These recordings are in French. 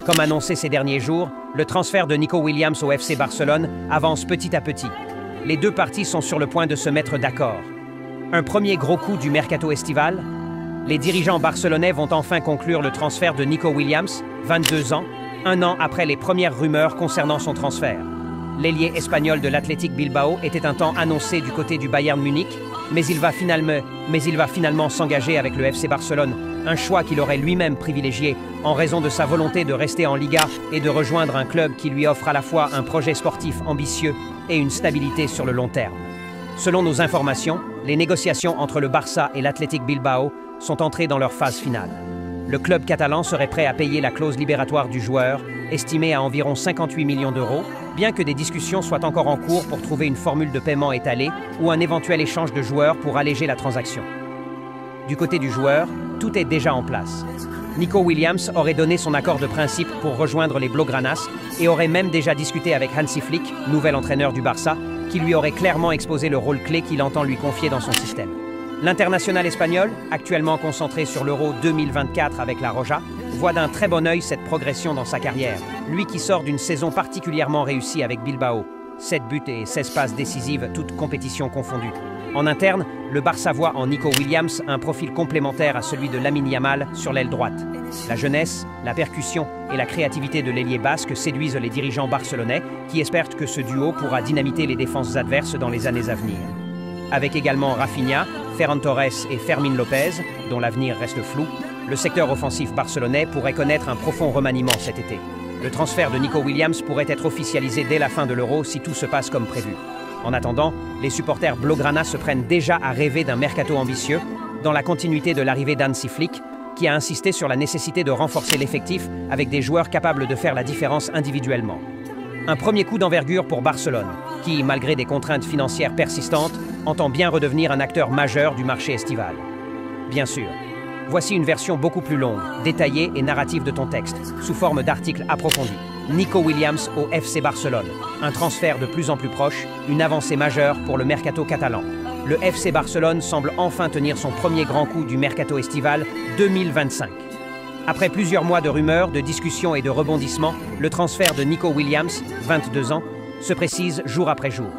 Comme annoncé ces derniers jours, le transfert de Nico Williams au FC Barcelone avance petit à petit. Les deux parties sont sur le point de se mettre d'accord. Un premier gros coup du mercato estival. Les dirigeants barcelonais vont enfin conclure le transfert de Nico Williams, 22 ans, un an après les premières rumeurs concernant son transfert. L'ailier espagnol de l'Athletic Bilbao était un temps annoncé du côté du Bayern Munich, mais il va finalement s'engager avec le FC Barcelone, un choix qu'il aurait lui-même privilégié en raison de sa volonté de rester en Liga et de rejoindre un club qui lui offre à la fois un projet sportif ambitieux et une stabilité sur le long terme. Selon nos informations, les négociations entre le Barça et l'Athletic Bilbao sont entrées dans leur phase finale. Le club catalan serait prêt à payer la clause libératoire du joueur, estimée à environ 58 millions d'euros, bien que des discussions soient encore en cours pour trouver une formule de paiement étalée ou un éventuel échange de joueurs pour alléger la transaction. Du côté du joueur, tout est déjà en place. Nico Williams aurait donné son accord de principe pour rejoindre les Blaugranas et aurait même déjà discuté avec Hansi Flick, nouvel entraîneur du Barça, qui lui aurait clairement exposé le rôle clé qu'il entend lui confier dans son système. L'international espagnol, actuellement concentré sur l'Euro 2024 avec la Roja, voit d'un très bon œil cette progression dans sa carrière, lui qui sort d'une saison particulièrement réussie avec Bilbao, 7 buts et 16 passes décisives, toutes compétitions confondues. En interne, le Barça voit en Nico Williams un profil complémentaire à celui de Lamine Yamal sur l'aile droite. La jeunesse, la percussion et la créativité de l'ailier basque séduisent les dirigeants barcelonais qui espèrent que ce duo pourra dynamiter les défenses adverses dans les années à venir. Avec également Rafinha, Ferran Torres et Fermín López, dont l'avenir reste flou, le secteur offensif barcelonais pourrait connaître un profond remaniement cet été. Le transfert de Nico Williams pourrait être officialisé dès la fin de l'Euro si tout se passe comme prévu. En attendant, les supporters Blaugrana se prennent déjà à rêver d'un mercato ambitieux, dans la continuité de l'arrivée d'Hansi Flick, qui a insisté sur la nécessité de renforcer l'effectif avec des joueurs capables de faire la différence individuellement. Un premier coup d'envergure pour Barcelone, qui, malgré des contraintes financières persistantes, entend bien redevenir un acteur majeur du marché estival. Bien sûr, voici une version beaucoup plus longue, détaillée et narrative de ton texte, sous forme d'article approfondi. Nico Williams au FC Barcelone, un transfert de plus en plus proche, une avancée majeure pour le mercato catalan. Le FC Barcelone semble enfin tenir son premier grand coup du mercato estival 2025. Après plusieurs mois de rumeurs, de discussions et de rebondissements, le transfert de Nico Williams, 22 ans, se précise jour après jour.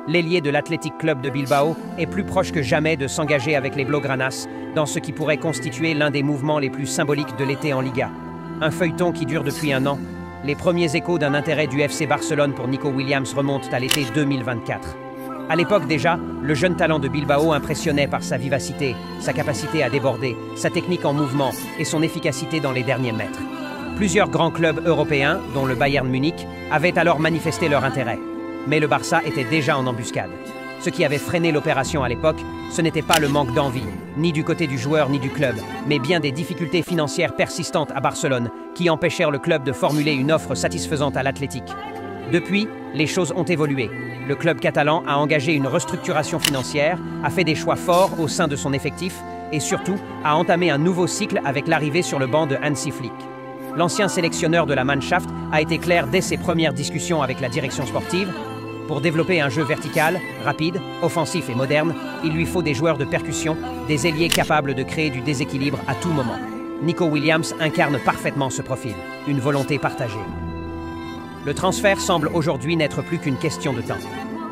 L'ailier de l'Athletic Club de Bilbao est plus proche que jamais de s'engager avec les Blaugranas dans ce qui pourrait constituer l'un des mouvements les plus symboliques de l'été en Liga. Un feuilleton qui dure depuis un an. Les premiers échos d'un intérêt du FC Barcelone pour Nico Williams remontent à l'été 2024. À l'époque déjà, le jeune talent de Bilbao impressionnait par sa vivacité, sa capacité à déborder, sa technique en mouvement et son efficacité dans les derniers mètres. Plusieurs grands clubs européens, dont le Bayern Munich, avaient alors manifesté leur intérêt. Mais le Barça était déjà en embuscade. Ce qui avait freiné l'opération à l'époque, ce n'était pas le manque d'envie, ni du côté du joueur ni du club, mais bien des difficultés financières persistantes à Barcelone qui empêchèrent le club de formuler une offre satisfaisante à l'Athletic. Depuis, les choses ont évolué. Le club catalan a engagé une restructuration financière, a fait des choix forts au sein de son effectif et surtout a entamé un nouveau cycle avec l'arrivée sur le banc de Hansi Flick. L'ancien sélectionneur de la Mannschaft a été clair dès ses premières discussions avec la direction sportive. Pour développer un jeu vertical, rapide, offensif et moderne, il lui faut des joueurs de percussion, des ailiers capables de créer du déséquilibre à tout moment. Nico Williams incarne parfaitement ce profil, une volonté partagée. Le transfert semble aujourd'hui n'être plus qu'une question de temps.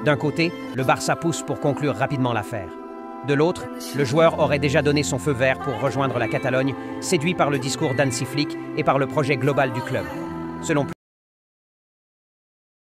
D'un côté, le Barça pousse pour conclure rapidement l'affaire. De l'autre, le joueur aurait déjà donné son feu vert pour rejoindre la Catalogne, séduit par le discours d'Hansi Flick et par le projet global du club. Selon